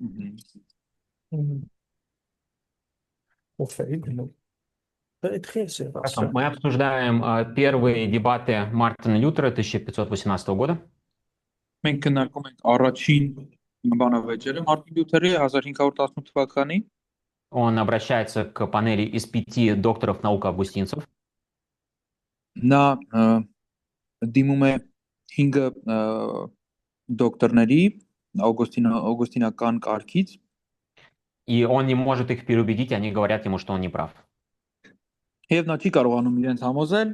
Мгм. Окей, ну, это херсия Хорошо, вообще. мы обсуждаем первые дебаты Мартина Лютера 1518 года. Մենք քննարկում ենք առաջին բանավեճերը Մարտին Լյութերի 1518 թվականի Он обращается к панели из 5 докторов наук августинцев. նա դիմում է 5 դոկտորների օգոստինական կարգից И он не может их переубедить, они говорят ему, что он не прав. եւ նա չի կարողանում իրենց համոզել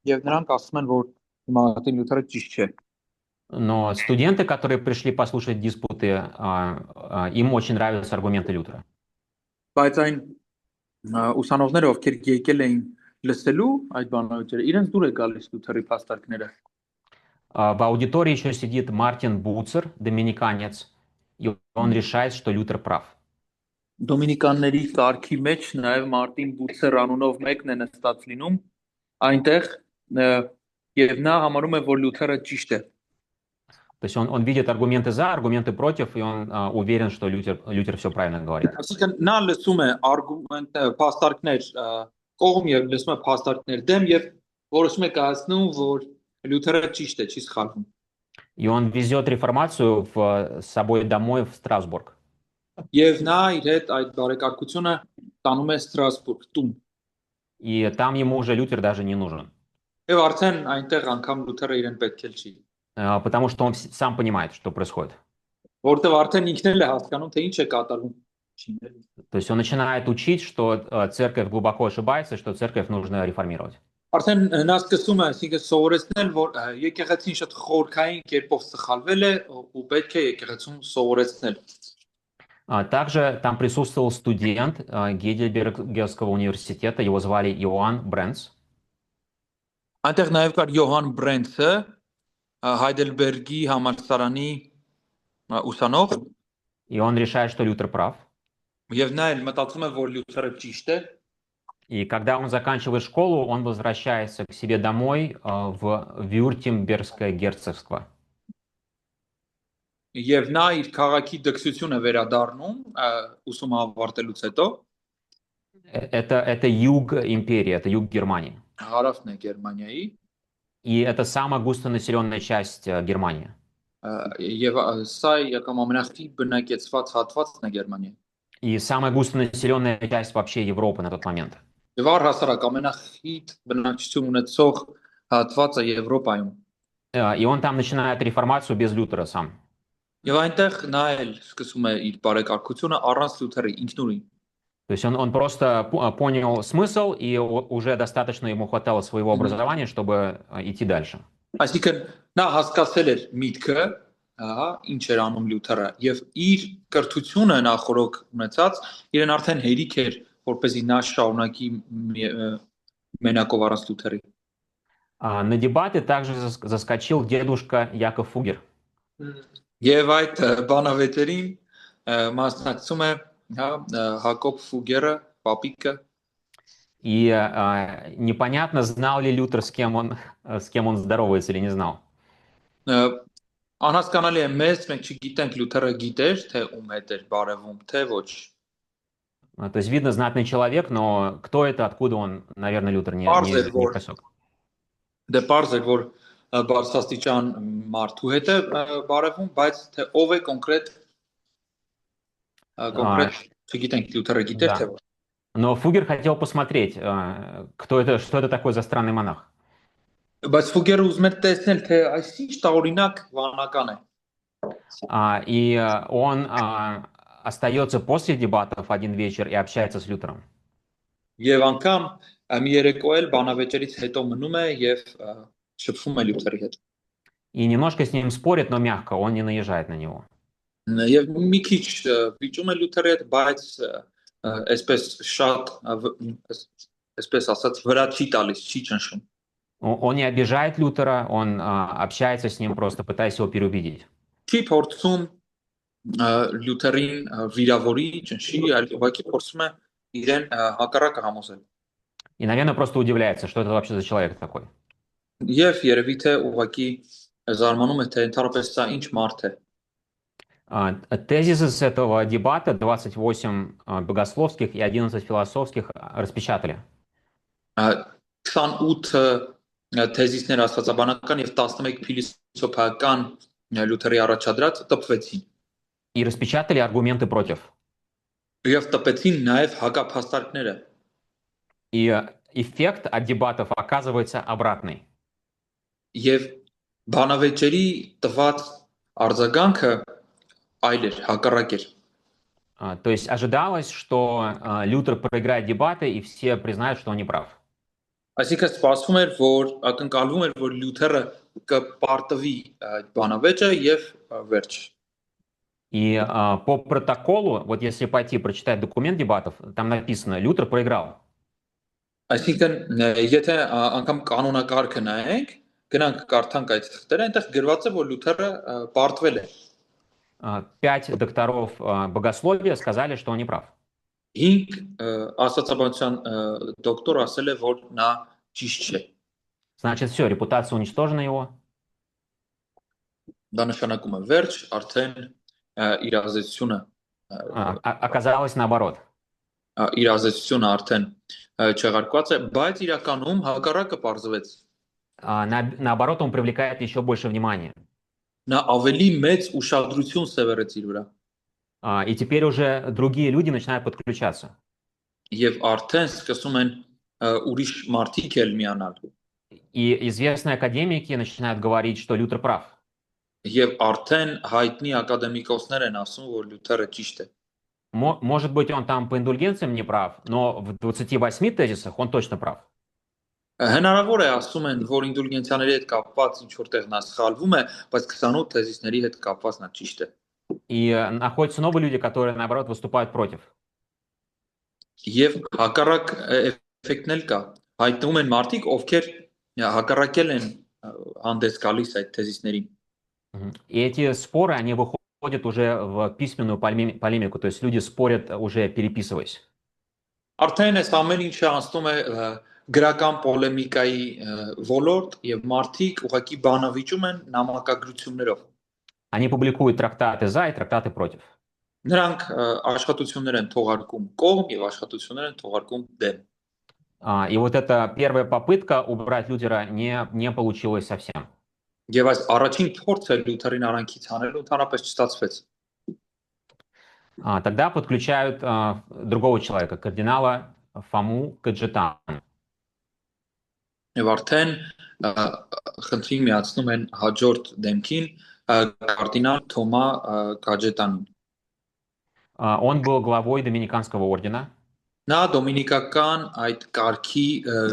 եւ նրանք ասում են որ Մարտին Լյութերը ճիշտ չէ Но студенты, которые пришли послушать диспуты, им очень нравятся аргументы Лютера. բայց այն ուսանողները ովքեր եկել էին լսելու այդ բանավեճերը իրենց դուր է գալիս Լյութերի փաստարկները В аудитории еще сидит Мартин Буцер, доминиканец, и он решает, что Лютер прав. Դոմինիկանների կարգի մեջ նաև Մարտին Բուցեր անունով մեկն է նստած լինում այնտեղ եւ նա համարում է որ Լյութերը ճիշտ է То есть он видит аргументы за, аргументы против, и он уверен, что Лютер все правильно говорит. Այսինքն նա լսում է արգումենտ փաստարկներ կողմ եւ լսում է փաստարկներ դեմ եւ որոշում է կայացնում որ Լյութերը ճիշտ է չի սխալվում И он везет реформацию с собой домой в Страсбург. եւ նա իր հետ այդ բարեկարգությունը տանում է Ստրասբուրգ տուն И там ему уже Лютер даже не нужен. եւ արդեն այնտեղ անգամ Լյութերը իրեն պետք է չի Потому что он сам понимает, что происходит. որտեւ արդեն ինքն էլ է հասկանում թե ինչ է կատարվում То есть он начинает учить, что церковь глубоко ошибается, что церковь нужно реформировать. Արդեն նա սկսում է, այսինքն սովորեցնել, որ եկեղեցին շատ խորքային կերպով սխալվել է ու պետք է եկեղեցուն սովորեցնել։ Также там присутствовал студент Гейдельбергского университета, его звали Иоанн Бренц. Այնտեղ նաև կար Յոհան Բրենցը, Հայդելբերգի համալսարանի ուսանող, И он решает, что Лютер прав. եւ նա էլ մտածում է, որ Լյութերը ճիշտ է։ И когда он заканчивает школу, он возвращается к себе домой в Вюртембергское герцогство. Եվ նա իր քաղաքի դքսությունը վերադառնում ուսումը ավարտելուց հետո։ Это юг империи, это юг Германии. Հարավն է Գերմանիայի։ И это самая густонаселенная часть Германии. Եվ սա եկամ ամենախիտ բնակեցված հատվածն է Գերմանիայի։ И самая густонаселенная часть вообще Европы на тот момент. Եվ առհասարակ ամենախիտ բնակչություն ունեցող հատվածը Եվրոպայում։ И он там начинает реформацию без Лютера сам. Եվ այնտեղ նա էլ սկսում է իր բարեկարգությունը առանց Լյութերի ինքնուրույն։ То есть он просто понял смысл, и уже достаточно ему хватало своего образования, чтобы идти дальше. Այսինքն նա հասկացել էր միտքը, ահա, ինչ էր անում Լյութերը, եւ իր կրթությունը նախորոք ունեցած, իրեն արդեն հերիք էր, որպեսզի նա շարունակի մենակով առանց Լյութերի։ На дебаты также заскочил дедушка Яков Фугер. Եվ այդ բանավեճերին մասնակցում է Հակոբ Ֆուգերը, պապիկը։ И непонятно, знал ли Лютер, с кем он здоровается или не знал. Անհասկանալի է մեզ, մենք չգիտենք Լյութերը գիտեր, թե ում հետ էր բարևում, թե ոչ։ То есть видно знатный человек, но кто это, откуда он, наверное, Лютер не просек. Դե պարզ էր, որ բարձրաստիճան մարդու հետ է բարևում, բայց թե ով է կոնկրետ չգիտենք Լյութերը գիտեր թե ոչ։ Но Фугер хотел посмотреть, что это такое за странный монах. Բայց Ֆուգերը ուզում էր տեսնել, թե այս ինչ տարօրինակ վանական է։ И он остается после дебатов один вечер и общается с Лютером. Եվ անգամ մի երեկո էլ բանավեճերից հետո մնում է եւ շփվում է Լյութերի հետ։ И немножко с ним спорит, но мягко, он не наезжает на него. Եվ մի քիչ վիճում է Լյութերի հետ, բայց այսպես շատ այսպես ասած վրա չի տալիս, չի ճնշում։ Он не обижает Лютера, он общается с ним, просто пытаясь его переубедить. Չի փորձում Լյութերին վիրավորի, ճնշի, այլ ուղղակի փորձում է իրեն հակառակը համոզել։ И, наверное, просто удивляется, что это вообще за человек такой. Եվ երևի թե ուղղակի զարմանում է թե ընդհանրապես սա ինչ մարդ է։ Тезисы с этого дебата 28 богословских и 11 философских распечатали. 28 թեզիսներ աստվածաբանական եւ 11 փիլիսոփայական Լյութերի առաջադրած տպվեցին И распечатали аргументы против. եւ տպեցին նաեւ հակափաստարկները И эффект от дебатов оказывается обратный. եւ բանավեճերի տված արձագանքը այլ էր, հակառակ էր То есть ожидалось, что Лютер проиграет дебаты и все признают, что он не прав. Այսինքն սպասվում էր որ ակնկալվում էր որ Լյութերը կպարտվի բանավեճը եւ վերջ И по протоколу, вот если пойти прочитать документ дебатов, там написано, Лютер проиграл. Այսինքն եթե անգամ կանոնակարգը նայենք գնանք կարդանք այդ թղթերը այնտեղ գրված է որ Լյութերը պարտվել է 5 докторов богословия сказали, что он не прав. 5 աստվածաբանության դոկտոր ասել է որ նա ճիշտ չէ Значит, все, репутация уничтожена его. դա նշանակում է վերջ արդեն իրազեկությունը Оказалось наоборот. իրազեկությունը արդեն չեղարկված է բայց իրականում հակառակը պարզվեց Наоборот, он привлекает еще больше внимания. նա ավելի մեծ ուշադրություն սևեռեց իր վրա И теперь уже другие люди начинают подключаться. եւ արդեն սկսում են ուրիշ մարդիկ էլ միանալ И известные академики начинают говорить, что Лютер прав. եւ արդեն հայտնի ակադեմիկոսներ են ասում որ Լյութերը ճիշտ է Может быть, он там по индульгенциям не прав, но в 28 тезисах он точно прав. հնարավոր է ասում են որ ինդուլգենցիաների հետ կապված ինչ որտեղ նա սխալվում է բայց 28 թեզիսների հետ կապված նա ճիշտ է И находятся новые люди, которые, наоборот, выступают против. եւ հակառակ էֆեկտն էլ կա հայտնվում են մարդիկ ովքեր հակառակել են հանդես գալիս այդ թեզիսներին И эти споры, они выходят уже в письменную полемику, то есть люди спорят, уже переписываясь. արդեն այս ամեն ինչը անցնում է գրական պոլեմիկայի ոլորտ եւ մարդիկ ուղղակի բանավիճում են նամակագրություններով Они публикуют трактаты за и трактаты против. նրանք աշխատություններ են թողարկում կողմ եւ աշխատություններ են թողարկում դեմ И вот эта первая попытка убрать Лютера не получилась совсем. եւ այս առաջին փորձը Լյութերին արանքից հանելու ընդհանրապես չստացվեց Тогда подключают другого человека, кардинала Фому Каджетана. եւ արդեն խնդրին միացնում են հաջորդ դեմքին կարդինալ Թոմա Կաջետանին Он был главой Доминиканского ордена. նա դոմինիկական այդ կարգի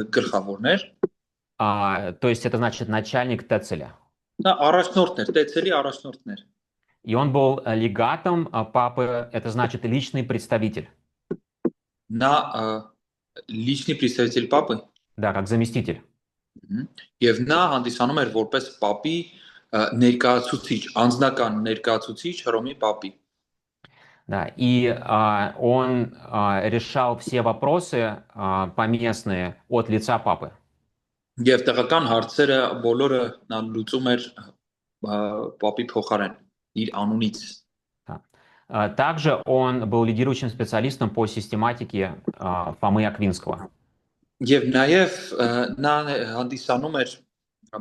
գլխավորն էր То есть это значит начальник Тецеля. նա առաջնորդն էր տեցելի առաջնորդն էր И он был легатом папы, это значит личный представитель. նա личный представитель папы Да, как заместитель. եւ նա հանդիսանում էր որպես պապի ներկայացուցիչ անձնական ներկայացուցիչ Հռոմի պապի Да, и он решал все вопросы поместные от лица папы. եւ տեղական հարցերը բոլորը նա լուծում էր պապի փոխարեն իր անունից Также он был лидирующим специалистом по систематике Фомы Аквинского. Եվ նաև նա հանդիսանում էր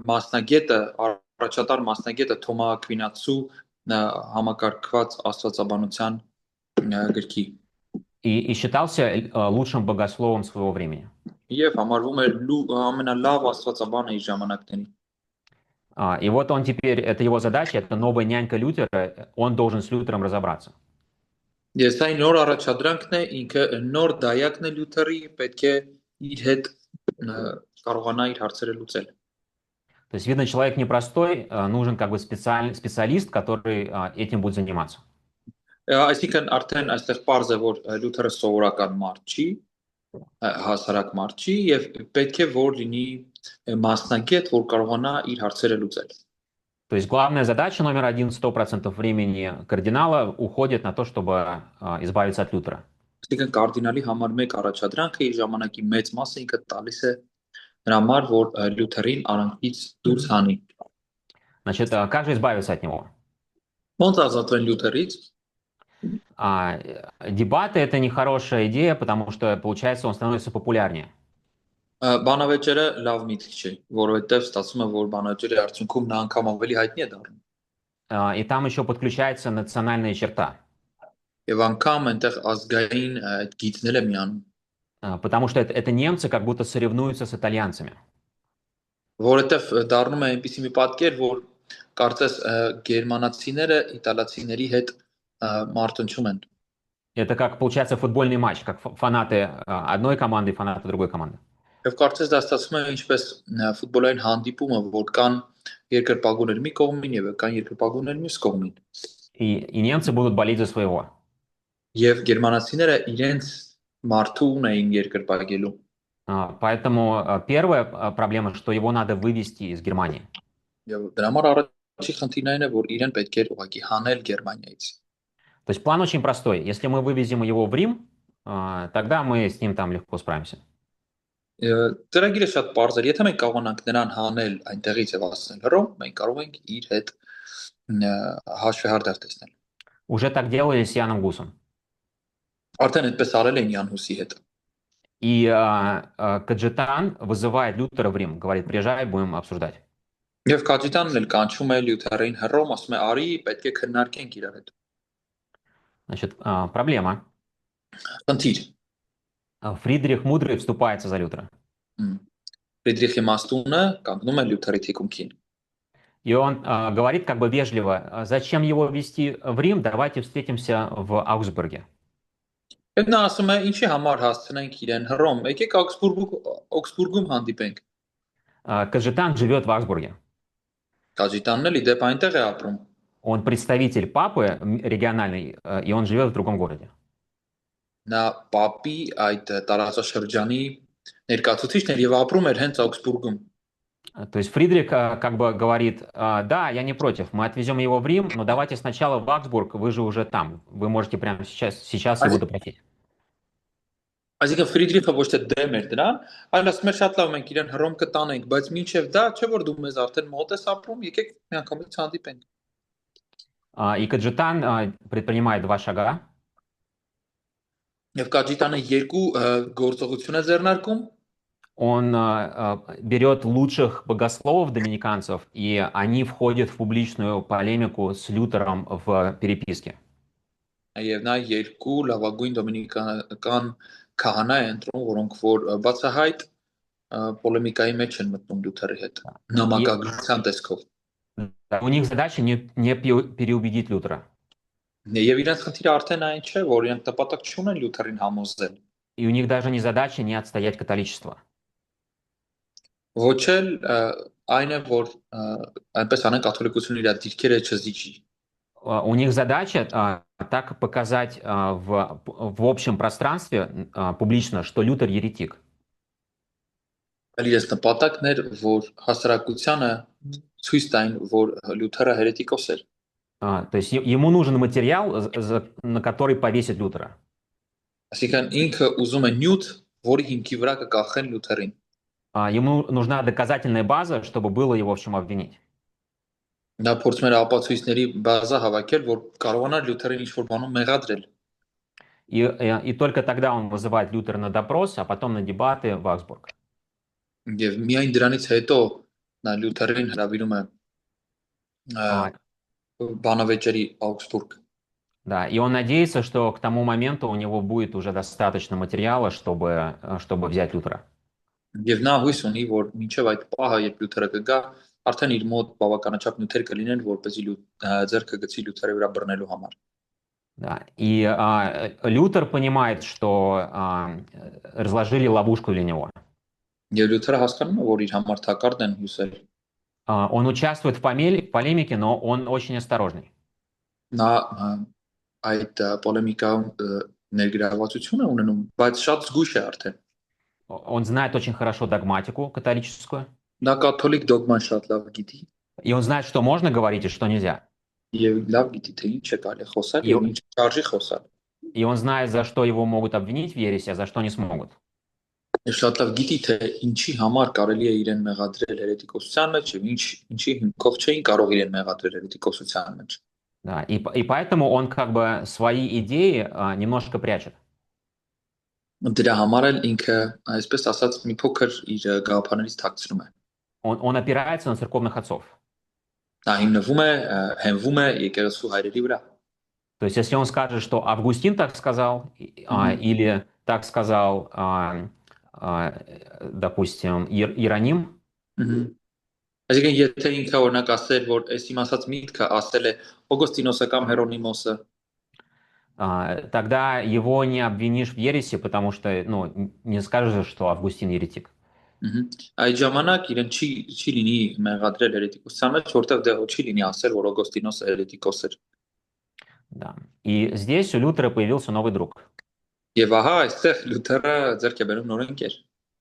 մասնագետը, առաջատար մասնագետը Թոմա Ակվինացու համակարգված աստվածաբանության գրքի И считался лучшим богословом своего времени. Եվ համարվում էր ամենալավ աստվածաբանը իր ժամանակների И вот он теперь, это его задача, это новая нянька Лютера, он должен с Лютером разобраться. Ես այն նոր առաջադրանքն է, ինքը նոր դայակն է Լյութերի, պետք է իր հետ կարողանա իր հարցերը լուծել То есть, видно, человек непростой, нужен как бы специалист, который этим будет заниматься. Այսինքն արդեն այստեղ պարզ է, որ Լյութերը սովորական մարդ չի, հասարակ մարդ չի եւ պետք է որ լինի մասնագետ, որ կարողանա իր հարցերը լուծել То есть главная задача номер 1, 100% времени кардинала уходит на то, чтобы избавиться от Лютера. Այսինքն կարդինալի համար մեկ առաջադրանքը իր ժամանակի մեծ մասը ինքը տալիս է նրա համար, որ Լյութերին արանքից դուրս հանի Значит, как же избавиться от него? Ոնց ազատվեն Լյութերից։ Дебаты — это нехорошая идея, потому что, получается, он становится популярнее. Բանավեճերը լավ միտք չի, որովհետև ստացվում է, որ բանավեճերի արդյունքում նա անգամ ավելի հայտնի է դառնում։ И там еще подключается национальная черта, Եվ անգամ այնտեղ ազգային այդ գիծն էլ է միանում, потому что это немцы как будто соревнуются с итальянцами. որովհետև դառնում է այնպիսի մի պատկեր, որ կարծես գերմանացիները իտալացիների հետ մարտնչում են։ Это как, получается, футбольный матч, как фанаты одной команды и фанаты другой команды. Եվ կարծես դա ստացվում է ինչպես ֆուտբոլային հանդիպումը, որ կան երկրպագուներ մի կողմին եւ կան երկրպագուներ մյուս կողմին։ И немцы будут болеть за своего. Եվ գերմանացիները իրենց մարդու ունեին երկրպագելու։ Поэтому первая проблема, что его надо вывести из Германии. Եվ դրա համար առաջի խնդիրն այն է, որ իրեն պետք է ուղղակի հանել Գերմանիայից։ То есть план очень простой. Если мы вывезем его в Рим, тогда мы с ним там легко справимся. Ծրագիրը շատ պարզ է։ Եթե մենք կարողանանք նրան հանել այնտեղից եւ հասնել Հռոմ, մենք կարող ենք իր հետ հաշվեհարդար տեսնել։ Уже так делали с Яном Гусом. Արդեն այդպես արել են Յան Հուսի հետ։ И Каджитан вызывает Лютера в Рим, говорит, приезжай, будем обсуждать. Եվ Կաջիտանն էլ կանչում է Լյութերին Հռոմ, ասում է՝ «Արի, պետք է քննարկենք իրար հետ»։ Значит, проблема. Խնդիր։ Фридрих Мудрый вступается за Лютера. Ֆրիդրիխի Մաստունը կանգնում է Լյութերի թիկունքին։ И он говорит как бы вежливо, зачем его везти в Рим, давайте встретимся в Аугсбурге. Եվ նա ասում է՝ «Ինչի համար հասցնենք իրեն Հռոմ, եկեք Օքսբուրգում հանդիպենք»։ Каджитан живет в Аугсбурге. Կաջիտանն էլ իդեպ այնտեղ է ապրում։ Он представитель папы региональный, и он живет в другом городе. Նա պապի այդ տարածաշրջանի ներկայացուցիչն էր եւ ապրում էր հենց Օքսբուրգում։ То есть Фридрих как бы говорит, да, я не против, мы отвезем его в Рим, но давайте сначала в Аугсбург, вы же уже там, вы можете прямо сейчас его допросить. Այսինքն Ֆրիդրիխը ոչ թե դեմ էր դրան, այլ ասում էր շատ լավ մենք իրեն Հռոմ կտանենք, բայց մինչև դա չէ որ դու մեզ արդեն մոտ ես ապրում, եկեք միանգամից հանդիպենք։ И Каджитан предпринимает 2 шага. Եվ Կաջիտանը երկու գործողություն է ձեռնարկում։ Он берет лучших богословов доминиканцев, и они входят в публичную полемику с Лютером в переписке. Եվ նա երկու լավագույն դոմինիկանական քահանա է ընտրում, որոնք որ բացահայտ պոլեմիկայի մեջ են մտնում Լյութերի հետ, նամակագրության տեսքով։ У них задача не переубедить Лютера. Եվ իրենց խնդիրը արդեն այն չէ, որ իրենք նպատակ չունեն Լյութերին համոզել։ И у них даже не задача не отстоять католичество. Ոչ էլ այն է, որ այնպես անեն կաթոլիկությունը իր դիրքերը չզիջի։ У них задача так показать в общем пространстве публично, что Лютер еретик. Իրենց նպատակն էր, որ հասարակությանը ցույց տային, որ Լյութերը հերետիկոս էր։ То есть ему нужен материал, на который повесить Лютера. Այսինքն ինքը ուզում է նյութ, որի հիմքի վրա կկախեն Լյութերին։ Ему нужна доказательная база, чтобы было его в чем обвинить. Նա փորձում էր ապացույցների բազա հավաքել, որ կարողանար Լյութերին ինչ-որ բանում մեղադրել։ И только тогда он вызывает Лютера на допрос, а потом на дебаты в Аугсбург. Եվ միայն дրանից հետո նա Լյութերին հրավիրում է բանավեճերի Augsburg. Да, и он надеется, что к тому моменту у него будет уже достаточно материала, чтобы взять Лютера. Եվ նա հույս ունի, որ մինչև այդ պահը, երբ Լյութերը կգա, արդեն իր мод բավականաչափ նյութեր կլինեն, որպեսզի ձեռքը գցի Լյութերի վրա բռնելու համար։ Да, и Лютер понимает, что разложили ловушку для него. Եվ Լյութերը հասկանում է, որ իր համար թակարդ են հյուսել։ Он участвует в полемике, но он очень осторожный. Նա այդ պոլեմիկայում ներգրավվածություն է ունենում, բայց շատ զգույշ է արդեն։ Он знает очень хорошо догматику католическую. Նա կաթոլիկ դոգման շատ լավ գիտի։ И он знает, что можно говорить и что нельзя. Եվ լավ գիտի, թե ինչ է կարելի խոսալ եւ ինչ չարժի խոսալ։ И он знает, за что его могут обвинить в ереси, а за что не смогут. Ես շատ լավ գիտի, թե ինչի համար կարելի է իրեն մեղադրել հերետիկոսության մեջ եւ ինչի հիմքով չէին կարող իրեն մեղադրել հերետիկոսության մեջ։ Да, и поэтому он как бы свои идеи немножко прячет. Դրա համար էլ ինքը, այսպես ասած, մի փոքր իր գաղափարներից թաքցնում է։ Он опирается на церковных отцов. Նա հիմնվում է, հենվում է եկեղեցու հայրերի вրա։ То есть, если он скажет, что Августин так сказал, или так сказал, допустим, Иероним, Այսինքն եթե ինքը օրինակ ասել, որ այս իմ ասած միտքը ասել է Օգոստինոսը կամ Հերոնիմոսը, тогда его не обвинишь в ереси, потому что, ну, не скажешь, что Августин еретик. այդ ժամանակ իրեն չի լինի մեղադրել հերետիկոսության մեջ, որտեղ դեռ չի լինի ասել, որ Օգոստինոսը հերետիկոս էր։ Да. И здесь у Лютера появился новый друг. Եվ ահա այստեղ Լյութերը ձեռք է բերում նոր ընկեր։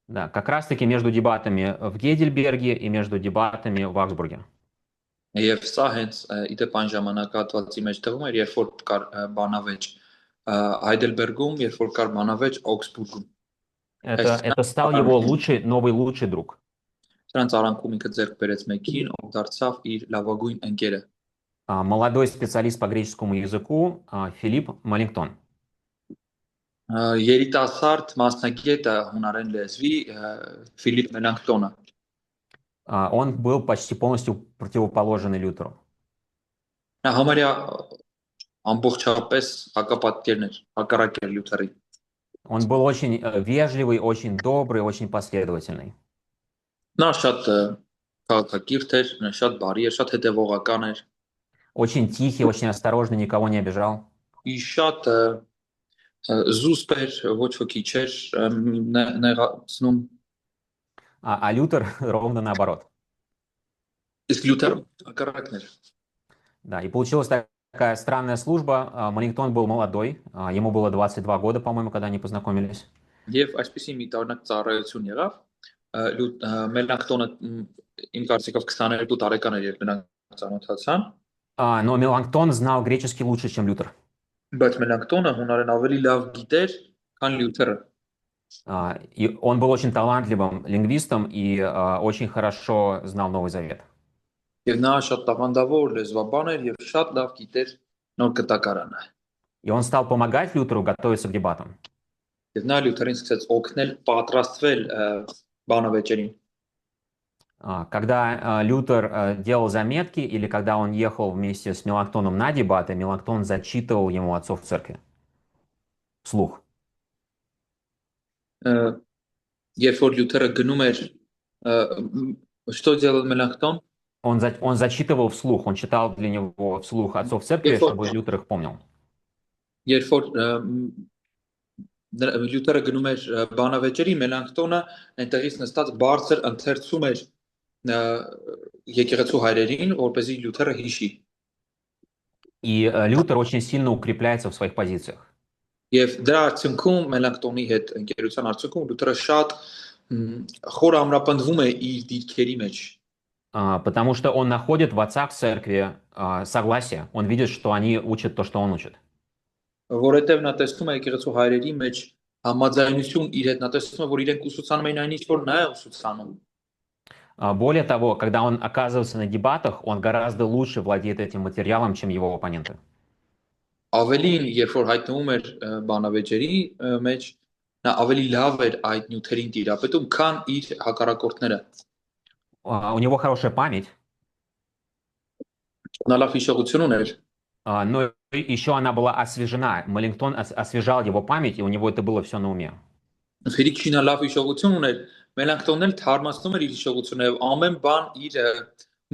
Да, как раз-таки между дебатами в Гейдельберге и между дебатами в Аугсбурге. Եվ սա հենց իդեպ այն ժամանակահատվածի մեջ տվում էր, երբ որ կար բանավեճ Հայդելբերգում, երբ որ կար բանավեճ Օգսբուրգում։ Это стал его лучший друг. Սրանց արանքում ինքը ձեռք բերեց մեկին, ով դարձավ իր լավագույն ընկերը։ Молодой специалист по греческому языку Филипп Маллингтон. Երիտասարդ մասնագետ հունարեն լեզվի Ֆիլիպ Մելանքտոնը։ Он был почти полностью противоположен Лютеру. Նա համարյա ամբողջապես հակապատկերն էր, հակառակ էր Լյութերի։ Он был очень вежливый, очень добрый, очень последовательный. Նա շատ քաղաքակիրթ էր, նա շատ բարի էր, շատ հետևողական էր։ Очень тихий, очень осторожный, никого не обижал. Ի շատ զուսպ էր, ոչ ոքի չէր նեղացնում։ А Лютер ровно наоборот. Իսկ Լյութերը հակառակն էր։ Да, и получилась такая странная служба. Маллингтон был молодой, ему было 22 года, по-моему, когда они познакомились. Եվ այսպեսի մի տարօրինակ ծառայություն եղավ։ Մելանքտոնը իմ կարծիքով 22 տարեկան էր, երբ նրանք ծանոթացան։ Но Меланхтон знал греческий лучше, чем Лютер. Բայց Մելանքտոնը հունարեն ավելի լավ գիտեր, քան Լյութերը։ И он был очень талантливым лингвистом и очень хорошо знал Новый Завет. Եվ նա շատ տաղանդավոր լեզվաբան էր եւ շատ լավ գիտեր նոր կտակարանը։ И он стал помогать Лютеру готовиться к дебатам. Եվ նա Լյութերին սկսեց օգնել պատրաստվել բանավեճերին։ Когда Лютер делал заметки или когда он ехал вместе с Меланхтоном на дебаты, Меланхтон зачитывал ему отцов церкви. Вслух. Երբ որ Լյութերը գնում էր, что делал Меланхтон? Он зачитывал вслух, он читал для него вслух отцов церкви, чтобы Лютер их помнил. Երբ որ Լյութերը գնում էր բանավեճերի, Մելանքտոնը այնտեղից նստած բարձր ընթերցում էր եկեղեցու հայրերին, որպեսզի Լյութերը հիշի։ И Лютер очень сильно укрепляется в своих позициях. Եվ դրա արդյունքում Մելանքտոնի հետ ընկերության արդյունքում Լյութերը շատ խոր ամրապնդվում է իր դիրքերի մեջ։ Потому что он находит в отцах церкви согласие. Он видит, что они учат то, что он учит. Որովհետև նա տեսնում է եկեղեցու հայրերի մեջ համաձայնություն իր հետ, նա տեսնում է, որ իրենք ուսուցանում են այն ինչ որ նա է ուսուցանում։ Более того, когда он оказывается на дебатах, он гораздо лучше владеет этим материалом, чем его оппоненты. Ավելին, երբ որ հայտնվում էր բանավեճերի մեջ, նա ավելի լավ էր այդ նյութերին տիրապետում, քան իր հակառակորդները։ У него хорошая память. Նա լավ հիշողություն ուներ։ Но еще она была освежена. Маллингтон освежал его память, и у него это было все на уме. Ֆիրիկչին լավ հիշողություն ուներ, Մելանքտոնն էլ թարմացնում էր իր հիշողությունը եւ ամեն բան իր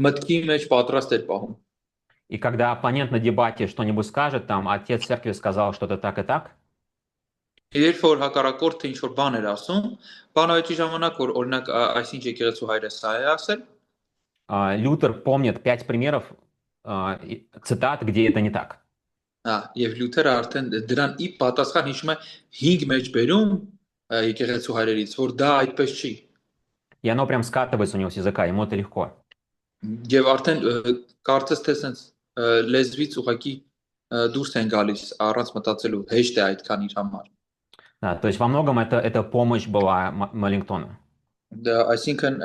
մտքի մեջ պատրաստ էր պահում։ И когда оппонент на дебате что-нибудь скажет, там, отец церкви сказал что-то так и так, Երբ որ հակառակորդը ինչ որ բան էր ասում, բանավեճի ժամանակ որ օրինակ այսինչ եկեղեցու հայրը սա է ասել, Лютер помнит 5 примеров цитат, где это не так. Եվ Լյութերը արդեն դրան ի պատասխան հիշում է 5 մեջ բերում եկեղեցու հայրերից, որ դա այդպես չի։ И оно прям скатывается у него с языка, ему это легко. Եվ արդեն կարծես թե sense լեզվից ուղակի դուրս են գալիս առանց մտածելու, հեշտ է այդքան իր համար։ Да, то есть во многом это помощь была Маллингтона. Դա այսինքն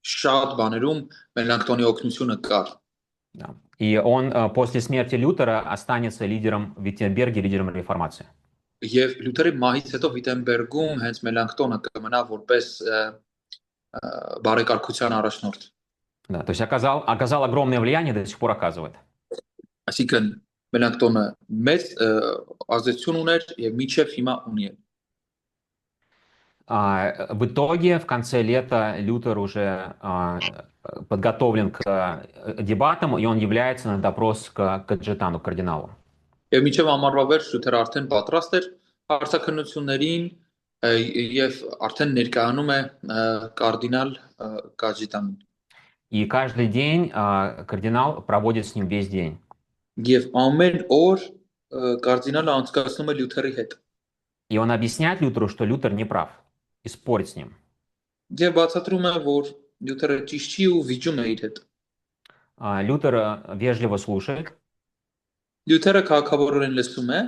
շատ բաներում Մելանքտոնի օգնությունը կար։ Да. И он после смерти Лютера останется лидером в Виттенберге, лидером реформации. Եվ Լյութերի մահից հետո Վիտենբերգում հենց Մելանքտոնը կմնա որպես բարեկարգության առաջնորդ։ Да, то есть оказал огромное влияние, до сих пор оказывает. Այսինքն Մելանքտոնը մեծ ազդեցություն ուներ եւ միջև հիմա ունի։ В итоге, в конце лета, Лютер уже подготовлен к дебатам, и он является на допрос к Каджетану, к кардиналу. Եվ միջև ամառվա վերջ Լյութերը արդեն պատրաստ էր հարցաքննություններին եւ արդեն ներկայանում է կարդինալ Կաջիտանին։ И каждый день кардинал проводит с ним весь день. Եվ ամեն օր կարդինալը անցկացնում է Լյութերի հետ։ И он объясняет Лютеру, что Лютер не прав, и спорит с ним. Եվ բացատրում է, որ Լյութերը ճիշտ չի ու վիճում է իր հետ։ Лютер вежливо слушает, Լյութերը քաղաքավորորեն լսում է,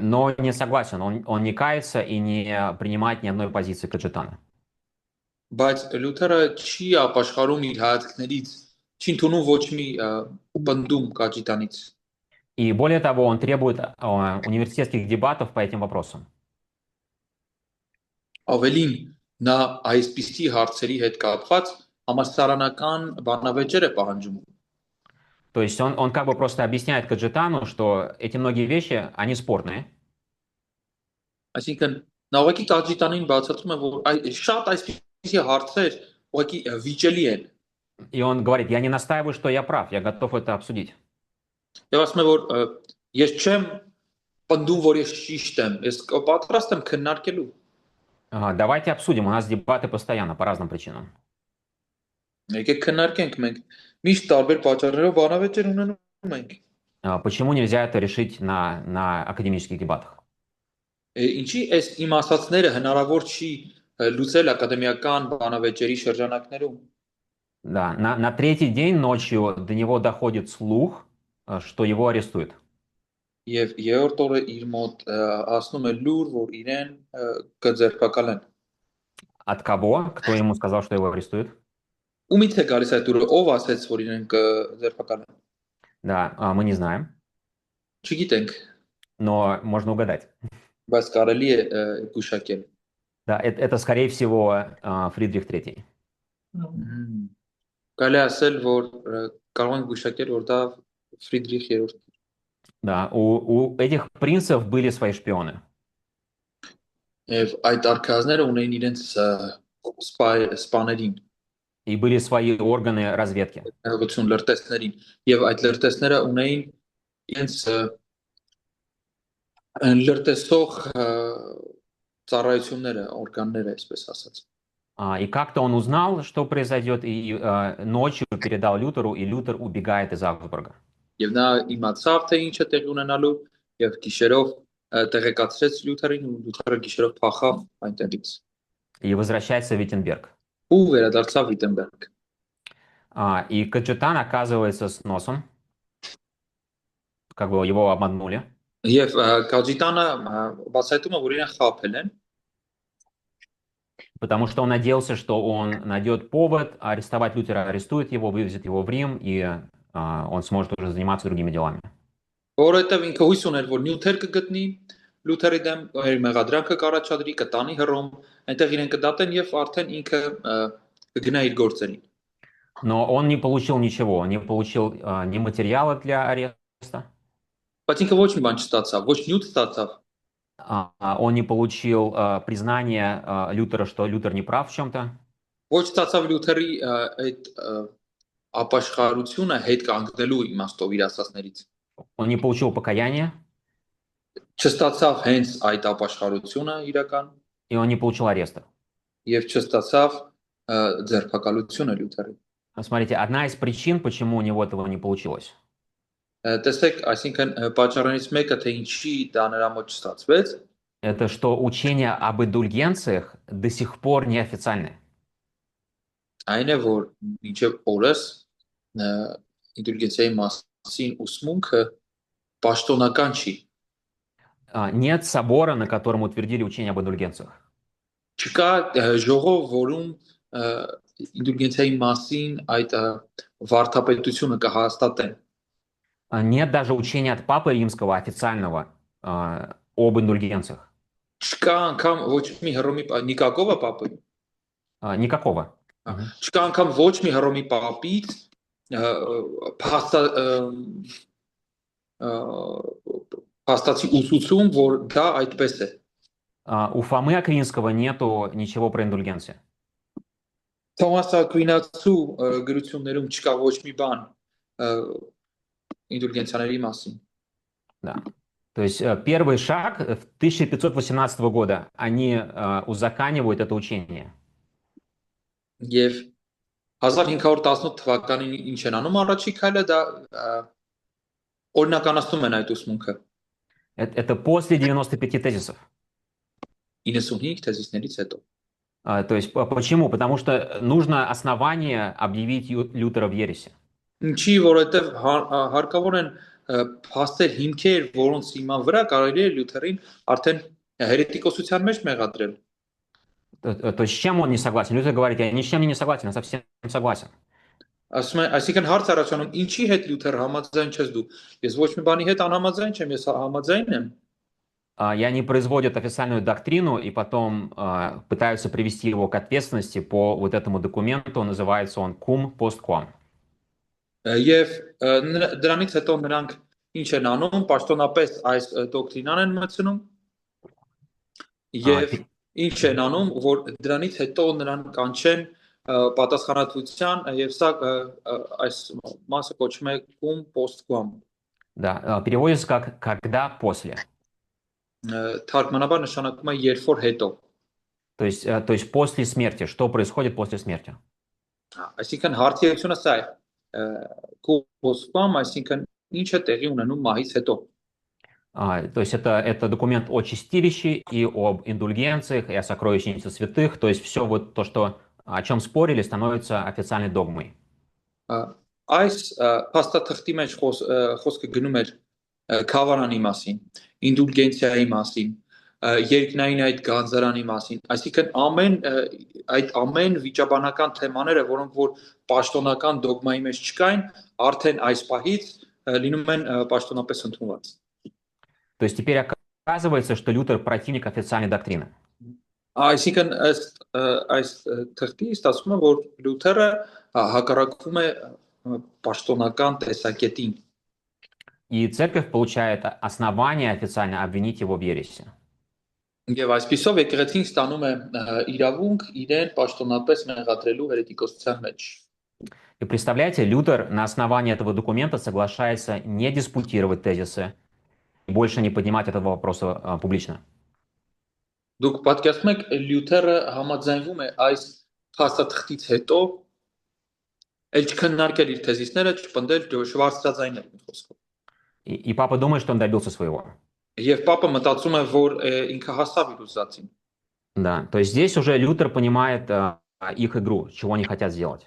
но не согласен. Он не кается и не принимает ни одной позиции Каджетана. բայց Լյութերը չի ապաշխարում իր հայացքներից, չի ընդունում ոչ մի բնդում Կաջիտանից։ И более того, он требует университетских дебатов по этим вопросам. Ավելին, նա այսպիսի հարցերի հետ կապված համալսարանական բանավեճեր է պահանջում։ То есть он как бы просто объясняет Каджетану, что эти многие вещи, они спорные. Այսինքն նա ուղղակի Կաջիտանին բացատրում է, որ շատ այսպիսի հարցեր ուղղակի վիճելի են։ И он говорит, я не настаиваю, что я прав, я готов это обсудить. Եվ ասում է, որ ես չեմ պնդում, որ ես ճիշտ եմ, ես պատրաստ եմ քննարկելու։ Давайте обсудим, у нас дебаты постоянно по разным причинам. Եկեք քննարկենք, մենք միշտ տարբեր պատճառներով բանավեճեր ունենում ենք։ Почему нельзя это решить на академических дебатах? Ինչի այս իմ ասացները հնարավոր չի լուծել ակադեմիական բանավեճերի շրջանակներում։ Да, на третий день ночью до него доходит слух, что его арестуют. Եվ երրորդ օրը իր մոտ ասնում է լուր, որ իրեն կձերբակալեն։ От кого? Кто ему сказал, что его арестуют? Ումից է գալիս այդ լուրը, ով ասեց, որ իրեն կձերբակալեն։ Да, мы не знаем, Չգիտենք, но можно угадать. բայց կարելի է գուշակել։ Да, это скорее всего Фридрих III. Կարելի է ասել, որ կարող ենք գուշակել, որ դա Ֆրիդրիխ III։ Да, у этих принцев были свои шпионы. Եվ այդ արքայազները ունեին իրենց սպաներին, И были свои органы разведки. հեղություն լրտեսներին, եւ այդ լրտեսները ունեին իրենց լրտեսող ծառայությունները, օրգանները, այսպես ասած։ И как-то он узнал, что произойдет, и ночью передал Лютеру, и Лютер убегает из Аугсбурга. Եվ նա իմացավ, թե ինչ է տեղի ունենալու, եւ գիշերով տեղեկացրեց Լյութերին, ու Լյութերը գիշերով փախավ այնտեղից։ И возвращается в Виттенберг. Ու վերադարձավ Վիտենբերգ։ И Каджетан оказывается с носом. Как бы его обманули. Եվ Կաջիտանը բացայտում է, որ իրեն խաբել են, Потому что он надеялся, что он найдет повод арестовать Лютера, арестует его, вывезет его в Рим, и он сможет уже заниматься другими делами. որովհետև ինքը հույս ուներ, որ Նյութեր կգտնի, Լյութերի դեմ մեղադրանքը կառաջադրի, կտանի Հռոմ, այնտեղ իրեն կդատեն եւ արդեն ինքը կգնա իր գործերին։ Но он не получил ничего, он не получил ни материала для ареста, Բայց ինքը ոչ մի բան չստացավ, ոչ նյութ ստացավ, он не получил признание Лютера, что Лютер не прав в чем-то, ոչ ստացավ Լյութերի այդ ապաշխարությունը հետ կանգնելու իմաստով իր ասածներից։ он не получил покаяния, Չստացավ հենց այդ ապաշխարությունը իրական и он не получил ареста. եւ չստացավ ձերբակալությունը Լյութերի։ Смотрите, одна из причин, почему у него этого не получилось, Տեսեք, այսինքն պատճառներից մեկը թե ինչի դա նրա մոտ չստացվեց, это что учение об индульгенциях до сих пор неофициальное. այն է, որ մինչև օրս ինդուլգենցիայի մասին ուսմունքը պաշտոնական չի։ Нет собора, на котором утвердили учение об индульгенциях. Չկա ժողով, որում ինդուլգենցիայի մասին այդ վարդապետությունը կհաստատեն։ Нет даже учения от Папы Римского официального об индульгенциях. Չկա անգամ ոչ մի Հռոմի Նիկագովը Պապը, Никакого. չկա անգամ ոչ մի Հռոմի Պապից փաստացի ուսուցում, որ դա այդպես է։ У Фомы Аквинского нету ничего про индульгенции. Թոմաս Ակվինացու գրություններում չկա ոչ մի բան ինդուլգենցիաների մասին։ Да. То есть первый шаг в 1518 года они узаканивают это учение. Եվ 1518 թվականին ինչ են անում առաջի քայլը դա օրինականացնում են այդ ուսմունքը։ Это после 95 тезисов. 95 թեզիսներից հետո։ То есть почему? Потому что нужно основание объявить Лютера в ереси. Ինչի, որովհետև հարկավոր են փաստեր հիմքեր, որոնց հիման վրա կարելի է Լյութերին արդեն հերետիկոսության մեջ մեղադրել։ То есть с чем он не согласен? Лютер говорит, я ни с чем не согласен, я совсем согласен. Ասում է, այսինքն հարց առաջանում, ինչի հետ Լյութեր համաձայն չես դու։ Ես ոչ մի բանի հետ անհամաձայն չեմ, ես համաձայն եմ։ И они производят официальную доктрину и потом пытаются привести его к ответственности по вот этому документу, называется он cum post quam. Եվ դրանից հետո նրանք ինչ են անում, պաշտոնապես այս դոկտրինան են մտցնում։ Եվ ինչ են անում, որ դրանից հետո նրանք կանչեն պատասխանատվության եւ սա այս մասը կոչվում է cum post quam։ Да, переводится как когда после. Թարգմանաբար նշանակում է երբ որ հետո։ То есть после смерти. Что происходит после смерти? Այսինքն հարցիությունը սա է։ Cum post quam, այսինքն ինչը տեղի ունենում մահից հետո։ То есть это документ о чистилище и об индульгенциях, и о сокровищнице святых. То есть все вот то, что, о чем спорили, становится официальной догмой. Այս փաստաթղթի մեջ խոսքը գնում էր քավարանի մասին, ինդուլգենցիայի մասին, երկնային այդ գանձարանի մասին, այսինքն այդ ամեն վիճաբանական թեմաները, որոնք որ պաշտոնական դոգմայի մեջ չկային, արդեն այս պահից լինում են պաշտոնապես ընդունված։ То есть теперь оказывается, что Лютер противник официальной доктрины. Այսինքն այս թղթի ստացվում է, որ Լյութերը հակառակվում է պաշտոնական տեսակետին։ И церковь получает основание официально обвинить его в ереси. Եվ այսպիսով եկեղեցին ստանում է իրավունք իրեն պաշտոնապես մեղադրելու հերետիկոսության մեջ։ И представляете, Лютер на основании этого документа соглашается не диспутировать тезисы, больше не поднимать этого вопроса публично. Դուք պատկերացնում եք Լյութերը համաձայնվում է այս փաստաթղթից հետո ել չքննարկել իր թեզիսները, չպնդել, շվարծրաձայնել մի խոսքով։ И папа думает, что он добился своего. Եվ Պապը մտածում է, որ ինքը հասավ իր ուզածին։ Да, то есть здесь уже Лютер понимает их игру, чего они хотят сделать.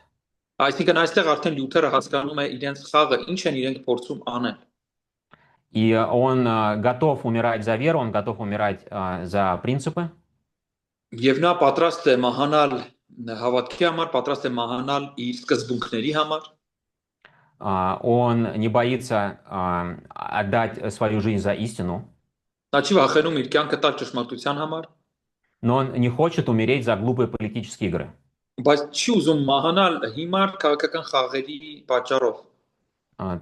Այսինքն այստեղ արդեն Լյութերը հասկանում է իրենց խաղը, ինչ են իրենք փորձում անել։ И он готов умирать за веру, он готов умирать за принципы. Եվ նա պատրաստ է մահանալ հավատքի համար, պատրաստ է մահանալ իր սկզբունքների համար։ Он не боится отдать свою жизнь за истину. Նա չի վախենում իր կյանքը տալ ճշմարտության համար, но он не хочет умереть за глупые политические игры. բայց չի ուզում մահանալ հիմար քաղաքական խաղերի պատճառով։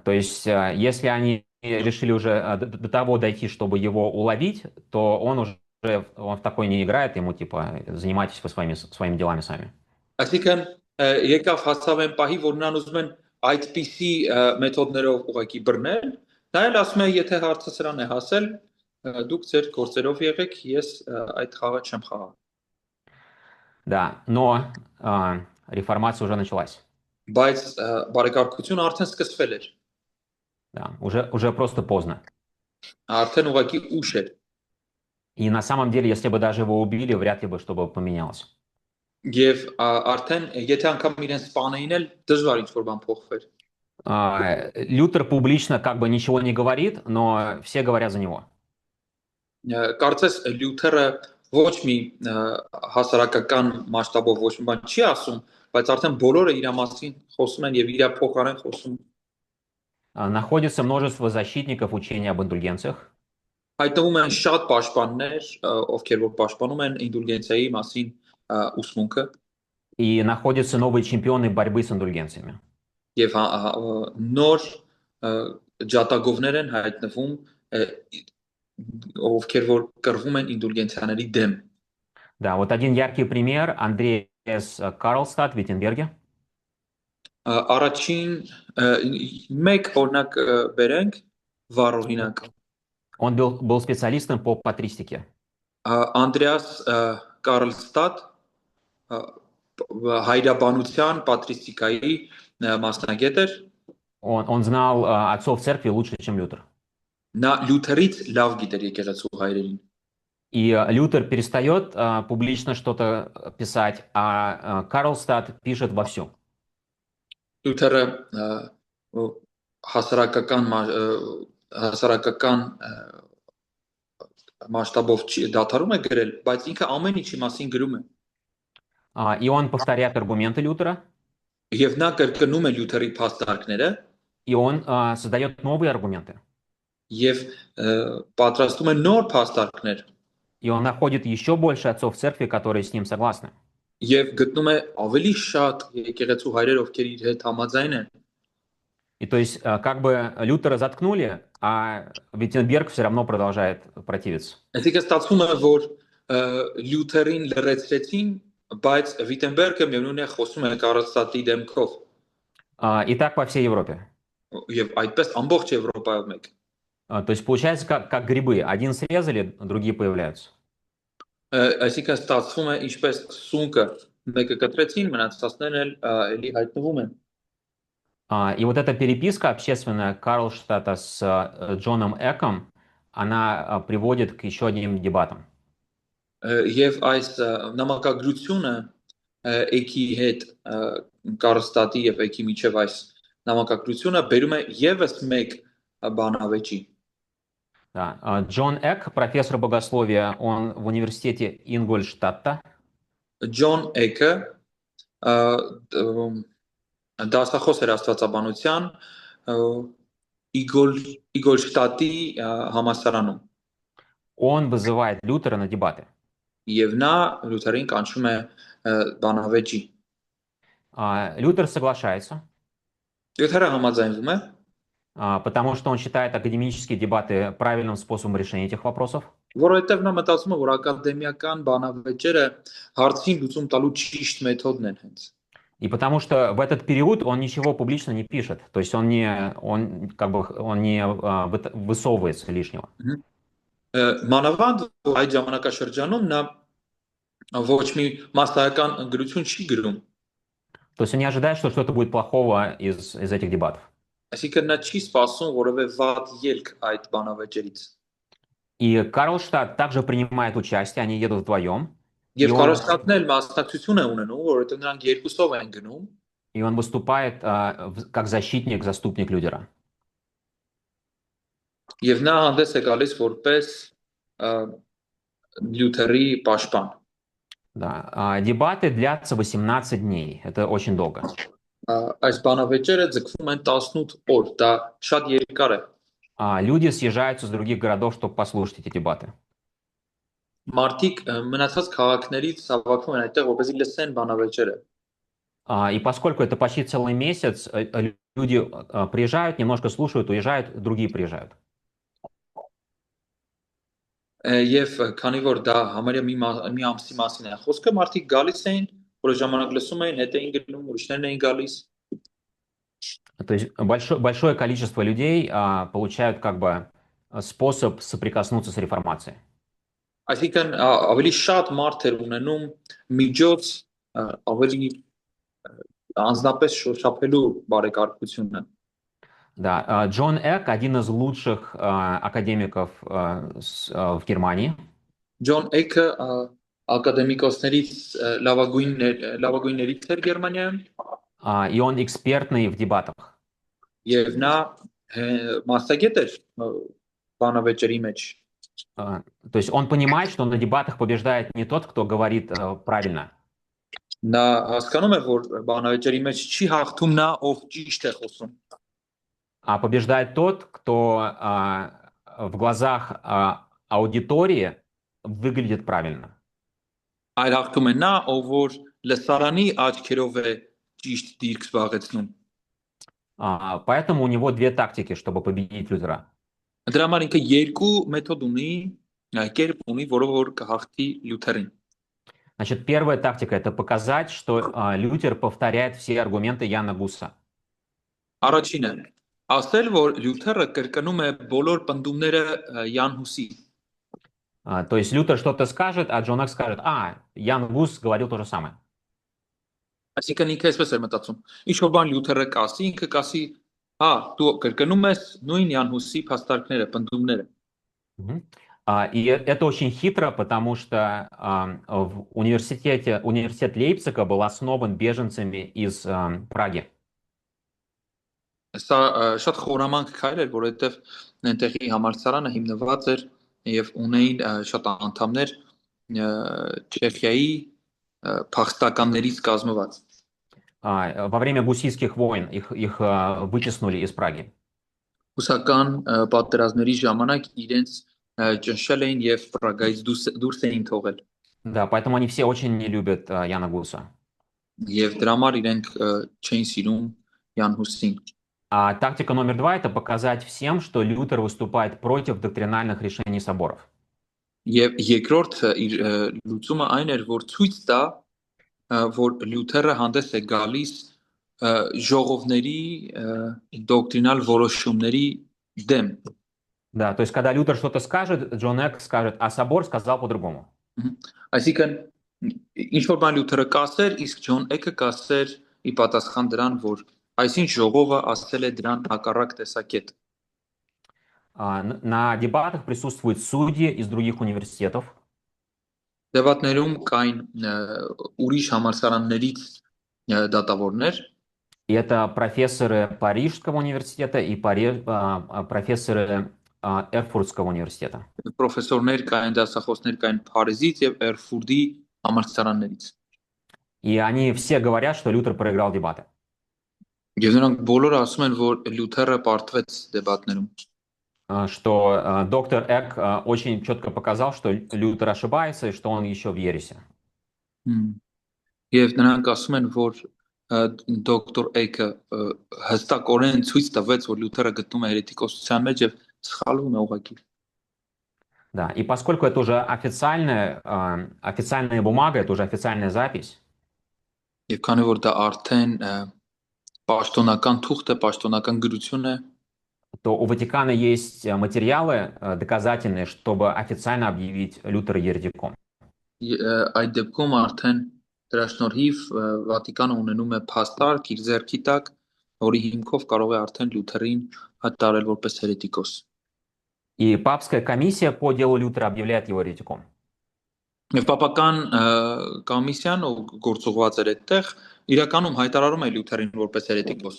То есть, если они решили уже до того дойти, чтобы его уловить, то он в такой не играет, ему типа занимайтесь вы своими делами сами. Այսինքն եկավ հասավ այն պահի, որ նրան ուզում են այդպիսի մեթոդներով ուղղակի բռնել, նա էլ ասում է, եթե հարցը սրան է հասել, դուք ձեր գործերով եղեք, ես այդ խաղը չեմ խաղա։ Да, но реформация уже началась. Բայց բարեկարգությունը արդեն սկսվել էր։ Да, уже просто поздно. Արդեն ուղղակի ուշ էր։ И на самом деле, если бы даже его убили, вряд ли бы что-бы поменялось. Եվ արդեն եթե անգամ իրեն սպանեին էլ դժվար ինչ-որ բան փոխվեր։ Лютер публично как бы ничего не говорит, но все говорят за него. Կարծես Լյութերը ոչ մի հասարակական մասշտաբով ոչ մի բան չի ասում, բայց արդեն բոլորը իր մասին խոսում են եւ իր փոխարեն խոսում։ Находится множество защитников учения об индульгенциях. Հայտնվում են շատ պաշտպաններ, ովքեր որ պաշտպանում են ինդուլգենցիայի մասին ուսմունքը И находятся новые чемпионы борьбы с индульгенциями. եւ նոր ջատագովներ են հայտնվում, ովքեր որ կռվում են ինդուլգենցիաների դեմ։ Да, вот один яркий пример. Андреас Карлстад в Виттенберге. Առաջին մեկ օրինակ բերենք վառօրինակ Он был специалистом по патристике. Անդրեաս Կարլստադ հայրաբանության պատրիստիկայի մասնագետ էր Он знал отцов церкви лучше, чем Лютер. նա լյութերից լավ գիտեր եկեղեցու հայրերին И Лютер перестает публично что-то писать, а Карлстад пишет вовсю. լյութերը հասարակական մասշտաբով դադարում է գրել բայց ինքը ամեն ինչի մասին գրում է И он повторяет аргументы Лютера, եւ նա կրկնում է լյութերի փաստարկները и он создает новые аргументы. եւ պատրաստում է նոր փաստարկներ И он находит еще больше отцов церкви, которые с ним согласны. եւ գտնում է ավելի շատ եկեղեցու հայրեր ովքեր իր հետ համաձայն են И то есть как бы Лютера заткнули, а Виттенберг все равно продолжает противиться. Այսինքն ստացվում է որ լյութերին լրացրեցին բայց Վիտենբերգը միևնույն է խոսում է Կարլստադի դեմքով И так по всей Европе. եւ այդպես ամբողջ Եվրոպայով մեկ То есть получается как грибы. Один срезали, другие появляются. այսինքն ստացվում է ինչպես սունկը մեկը կտրեցին մնացածներն էլ էլի հայտնվում են И вот эта переписка общественная Карлштадта с Джоном Эком, она приводит к еще одним дебатам. եւ այս նամակագրությունը եկի հետ Կարլստադի եւ եկի միջև այս նամակագրությունը բերում է եւս մեկ բանավեճի Да. Джон Эк, профессор богословия, он в университете Ингольштадта. Ջոն Էքը դասախոս էր աստվածաբանության Իգոլշտատի համալսարանում Он вызывает Лютера на дебаты. եւ նա լյութերին կանչում է բանավեճի Лютер соглашается, Լյութերը համաձայնվում է потому что он считает академические дебаты правильным способом решения этих вопросов. որովհետեւ նա մտածում է որ ակադեմիական бանավեճերը հարցին луծում տալու ճիշտ մեթոդն են հենց И потому что в этот период он ничего публично не пишет, то есть он не высовывается лишнего. մանավանդ այդ ժամանակաշրջանում նա ոչ մի մասսայական գրություն չի գրում То есть он не ожидает, что что-то будет плохого из этих дебатов. այսինքն նա չի սպասում որևէ վատ ելք այդ բանավեճերից И Карлштадт также принимает участие, они едут вдвоем. Եվ Կարլստադն էլ մասնակցություն է ունենում, որովհետև նրանք երկուսով են գնում И он выступает как защитник, заступник Лютера. եւ նա հանդես է գալիս որպես Լյութերի պաշտպան։ Да. Дебаты длятся 18 дней. Это очень долго. Այս բանավեճերը ձգվում են 18 օր, դա շատ երկար է։ Люди съезжаются с других городов, чтобы послушать эти дебаты. Մարդիկ մնացած քաղաքներից հավաքվում են այդտեղ, որպեսզի լսեն բանավեճերը։ И поскольку это почти целый месяц, люди приезжают, немножко слушают, уезжают, другие приезжают. Եվ քանի որ դա համարյա մի ամսի մասին է խոսքը, մարդիկ գալիս էին, որը ժամանակ լսում էին, հետ էին գնում, ուրիշներն էին գալիս։ То есть большое количество людей получают как бы способ соприкоснуться с реформацией. Այսինքն ավելի շատ մարդ էր ունենում միջոց ավելի անձնապես շոշափելու բարեկարգությունը։ Да, Джон Эк один из лучших академиков в Германии. Ջոն Էքը ակադեմիկոսներից լավագույններից էր Գերմանիայում И он экспертный в дебатах. եւ նա մասնագետ էր բանավեճերի մեջ։ То есть он понимает, что на дебатах побеждает не тот, кто говорит правильно. Նա հասկանում է, որ բանավեճերի մեջ չի հաղթում նա, ով ճիշտ է խոսում, А побеждает тот, кто в глазах аудитории выглядит правильно. այլ հաղթում է նա, ով որ լսարանի աչքերով է ճիշտ դիրք զբաղեցնում։ Поэтому у него две тактики, чтобы победить Лютера. Դրա համար ինքը երկու մեթոդ ունի, կերպ ունի, որով որ կհաղթի Լյութերին։ Значит, первая тактика – это показать, что Лютер повторяет все аргументы Яна Гуса. Առաջինը, ասել, որ Լյութերը կրկնում է բոլոր պնդումները Յան Հուսի։ То есть Лютер что-то скажет, а Джон Экс скажет, Ян Гус говорил то же самое. Այսինքն ինքը այսպես էր մտածում։ Ինչ որ բան Լյութերը կասի, ինքը կասի, դու կրկնում ես նույն Յան Հուսի փաստարկները, պնդումները։ И это очень хитро, потому что университет Лейпцига был основан беженцами из Праги. Սա շատ խորամանկ քայլ էր, որովհետև այնտեղի համալսարանը հիմնված էր եւ ունեին շատ անդամներ Չեխիայի փախստականներից կազմված։ Во время гусийских войн их вытеснули из Праги. Հուսական պատերազմների ժամանակ իրենց ճնշել էին եւ Պրագայից դուրս էին թողել։ Да, поэтому они все очень не любят Яна Гуса. Եվ դրա համար իրենք չէին սիրում Յան Հուսին։ А тактика номер два – это показать всем, что Лютер выступает против доктринальных решений соборов. Եվ երկրորդ իր լուծումը այն էր, որ ցույց տա, որ Լյութերը հանդես է գալիս ժողովների դոկտրինալ որոշումների դեմ։ Да, то есть когда Лютер что-то скажет, Джон Экс скажет, а собор сказал по-другому. Այսինքն ինչ որ բան Լյութերը կասեր, իսկ Ջոն Էքը կասեր ի պատասխան դրան, որ այսինչ ժողովը ասել է դրան հակառակ տեսակետ։ На дебатах присутствуют судьи из других университетов. Դեպատներում կային ուրիշ համալսարաններից դատավորներ։ И это профессоры Парижского университета и профессоры Эрфуртского университета. Պրոֆեսորներ կային, դասախոսներ կային Փարիզից եւ Էրֆուրտի համալսարաններից։ И они все говорят, что Лютер проиграл дебаты. Եվ նրանք բոլորը ասում են, որ Լյութերը պարտվեց դեպատներում։ Что доктор Эк очень четко показал, что Лютер ошибается и что он еще в ересе. Եվ նրանք ասում են, որ դոկտոր Էքը հստակորեն ցույց տվեց, որ Լյութերը գտնում է հերետիկոսության մեջ եւ սխալվում է ուղղակի։ Да, и поскольку это уже официальная бумага, это уже официальная запись. Եվ քանի որ դա արդեն պաշտոնական թուղթ է, պաշտոնական գրություն է, то у Ватикана есть материалы доказательные, чтобы официально объявить Лютера еретиком. Այդ դեպքում արդեն դրա շնորհիվ Վատիկանը ունենում է փաստարկ իր ձեռքի տակ, որի հիմքով կարող է արդեն Լյութերին հայտարարել որպես հերետիկոս։ И папская комиссия по делу Лютера объявляет его еретиком. Եվ պապական կոմիսիան, ով գործողված էր այդտեղ, իրականում հայտարարում է Լյութերին որպես հերետիկոս։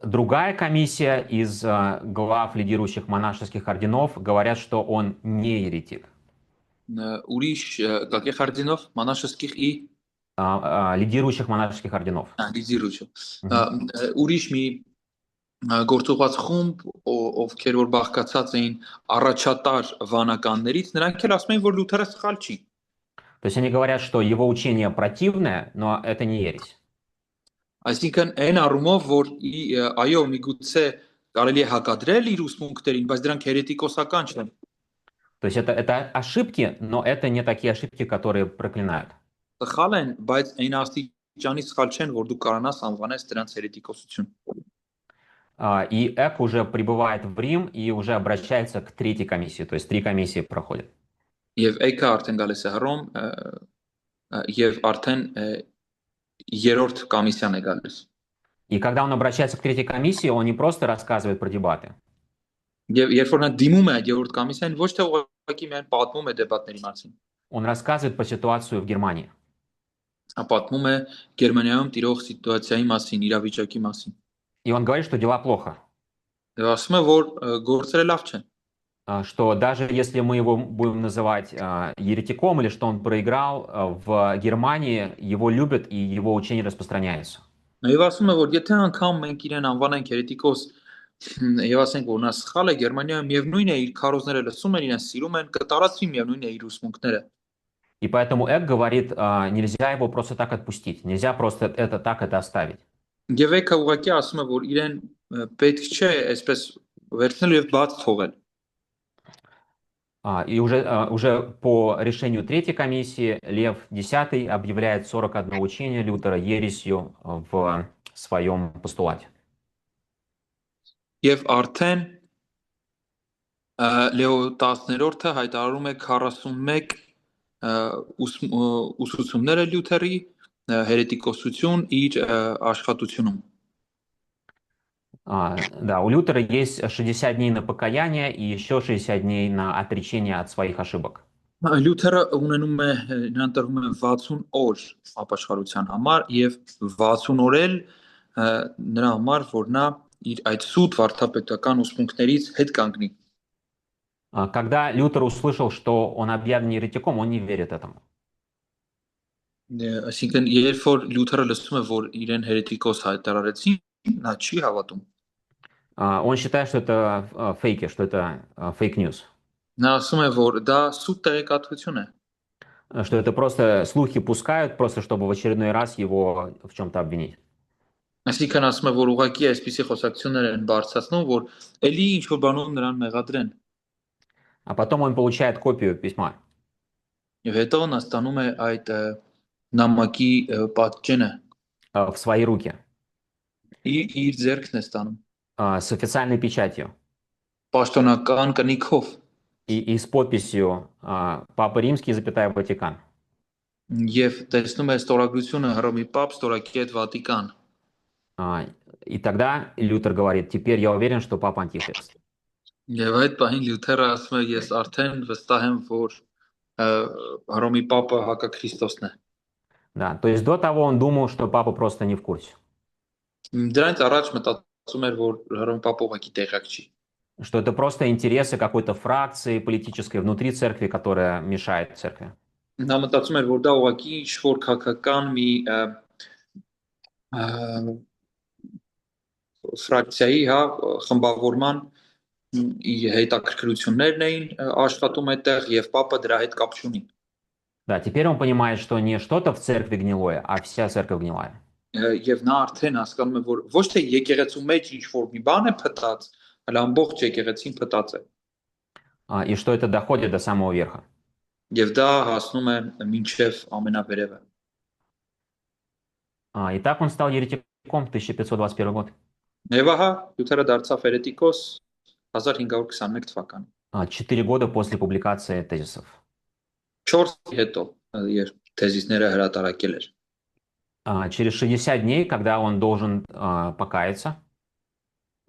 Другая комиссия из глав лидирующих монашеских орденов говорят, что он не еретик. Ուրիշ каких орденов? Монашеских и лидирующих монашеских орденов. Լիդիրուչը։ Ուրիշ մի գործողված խումբ, ովքեր որ բաղկացած էին առաջատար վանականներից, նրանք էլ ասում են, որ Լյութերը սխալ չի։ То есть они говорят, что его учение противное, но это не ересь. Այսինքն այն առումով, որ այո, միգուցե կարելի է հակադրել իր ուսմունքներին, բայց դրանք հերետիկոսական չեն։ То есть это ошибки, но это не такие ошибки, которые проклинают. Սխալ են, բայց այն աստիճանի սխալ չեն, որ դու կարանաս անվանես դրանց հերետիկոսություն։ И Эк уже прибывает в Рим и уже обращается к третьей комиссии, то есть 3 комиссии проходят. Եվ Էքը արդեն գալիս է Հռոմ, եւ արդեն երրորդ կոմիսիան է գալիս։ И когда он обращается к третьей комиссии, он не просто рассказывает про дебаты. Եվ երբ որ նա դիմում է երրորդ կոմիսիան, ոչ թե ուղղակի միայն պատմում է դեպատների մասին։ Он рассказывает про ситуацию в Германии. Պատմում է Գերմանիայում տիրող սիտուացիայի մասին, իրավիճակի մասին։ И он говорит, что дела плохо. Եվ ասում է, որ գործերը լավ չեն։ что даже если мы его будем называть еретиком или что он проиграл, в Германии его любят и его учение распространяется. Եվ ասում է, որ եթե անգամ մենք իրեն անվանենք հերետիկոս եւ ասենք, որ նա սխալ է, Գերմանիայում միևնույն է իր քարոզները լսում են, իրեն սիրում են, կտարածվի միևնույն է իր ուսմունքները։ И поэтому Эк говорит, нельзя его просто так отпустить, нельзя просто это оставить. Եվ եկը ուղղակի ասում է, որ իրեն պետք չէ այսպես վերցնել եւ բաց թողել։ И уже по решению третьей комиссии Лев X объявляет 41 учение Лютера ересью в своем постулате. Եվ արդեն Լեո 10-րդը հայտարարում է 41 ուսուցումները Լյութերի հերետիկոսություն իր աշխատությունում։ Да, у Лютера есть 60 дней на покаяние и еще 60 дней на отречение от своих ошибок. Լյութերը ունենում է նրան տրվում է 60 օր ապաշխարության համար եւ 60 օր էլ նրա համար, որ նա իր այդ սուտ վարդապետական ուսմունքներից հետ կանգնի։ Когда Лютер услышал, что он объявлен еретиком, он не верит этому. Այսինքն երբ որ Լյութերը լսում է, որ իրեն հերետիկոս հայտարարեցին, նա չի հավատում։ Он считает, что это фейки, что это фейк-ньюс. Նա ասում է, որ դա սուտ տեղեկատվություն է։ Что это просто слухи пускают, просто чтобы в очередной раз его в чем-то обвинить. Այսինքն ասում է, որ ուղղակի այսպիսի խոսակցություններ են բարձրացնում, որ ելի ինչ որ բանով նրան մեղադրեն։ А потом он получает копию письма. Եվ հետո նա ստանում է այդ նամակի պատճենը։ В свои руки. Իր ձեռքն է ստանում։ С официальной печатью. Պաշտոնական կնիքով։ И с подписью Папа Римский, запятая Ватикан. Եվ տեսնում է ստորագրությունը Հռոմի Պապ, ստորակետ Վատիկան։ И тогда Лютер говорит, теперь я уверен, что Папа Антихрист. Եվ այդ պահին Լյութերը ասում է, ես արդեն վստահ եմ, որ Հռոմի Պապը հակաքրիստոսն է։ Да, то есть до того он думал, что Папа просто не в курсе. Դրանից առաջ մտածում էր, որ Հռոմի Պապը ուղղակի տեղյակ չի։ Что это просто интересы какой-то фракции политической внутри церкви, которая мешает церкви. Նա մտածում էր, որ դա ուղղակի ինչ-որ քաղաքական մի ֆրակցիայի, խմբավորման հետաքրքրություններն էին աշխատում այդտեղ եւ Պապը դրա հետ կապ չունի։ Да, теперь он понимает, что не что-то в церкви гнилое, а вся церковь гнилая. Եվ նա արդեն հասկանում է, որ ոչ թե եկեղեցու մեջ ինչ-որ մի բան է փտած, այլ ամբողջ եկեղեցին փտած է։ И что это доходит до самого верха. Եվ դա հասնում է մինչև ամենավերևը։ И так он стал еретиком в 1521 год. Եվ ահա Լյութերը դարձավ հերետիկոս 1521 թվականին։ 4 года после публикации тезисов. 4 հետո, երբ թեզիսները հրատարակել էր։ Через 60 дней, когда он должен покаяться,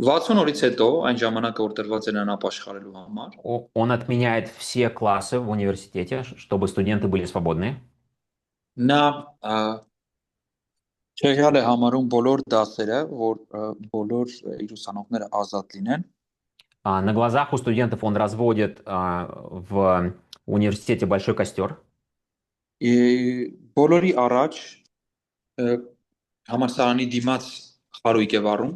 60 օրից հետո, այն ժամանակը որ տրված էր նրան ապաշխարելու համար, он отменяет все классы в университете, чтобы студенты были свободны. նա չեղյալ է համարում բոլոր դասերը, որ բոլոր իր ուսանողները ազատ լինեն։ На глазах у студентов он разводит в университете большой костер. Բոլորի առաջ համալսարանի դիմաց խարույկ է վառում։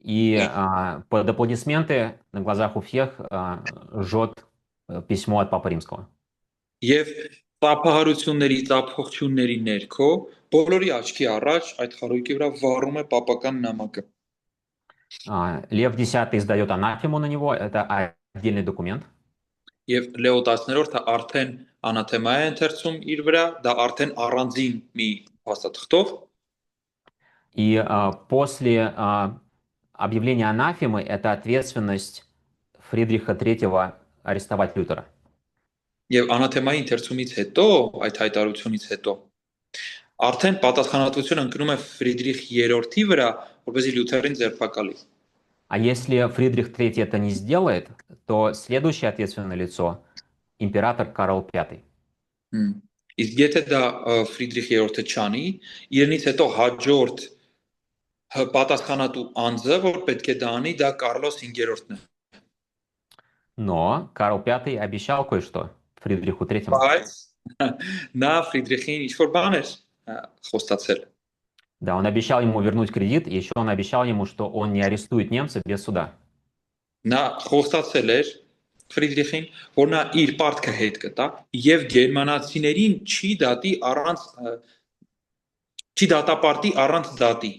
И под аплодисменты на глазах у всех жжет письмо от Папы Римского. Եվ ծափահարությունների, ծափողջությունների ներքո բոլորի աչքի առաջ այդ խարույկի վրա վառում է պապական նամակը։ Лев X издает анафему на него, это отдельный документ. Եվ Լեո 10-րդը արդեն անաթեմա է ընթերցում իր վրա, դա արդեն առանձին մի փաստաթղթով։ И после объявления анафемы это ответственность Фридриха III арестовать Лютера. Եվ անաթեմայի ընթերցումից հետո, այդ հայտարարությունից հետո, արդեն պատասխանատվությունը ընկնում է Ֆրիդրիխ III-ի վրա, որպեսզի Լյութերին ձերբակալի։ А если Фридрих III это не сделает, то следующее ответственное лицо – император Карл V. Իսկ եթե դա Ֆրիդրիխ III-ը չանի, իրենից հետո հաջորդ պատասխանատու անձը, որ պետք է դա անի, դա Կարլոս 5-րդն է։ Но Карл V обещал кое-что Фридриху III. Բայց նա Ֆրիդրիխին ինչ որ բան էր խոստացել։ Да, он обещал ему вернуть кредит, и еще он обещал ему, что он не арестует немцев без суда. Նա խոստացել էր Ֆրիդրիխին, որ նա իր պարտքը հետ կտա եւ գերմանացիներին չի դատապարտի առանց դատի։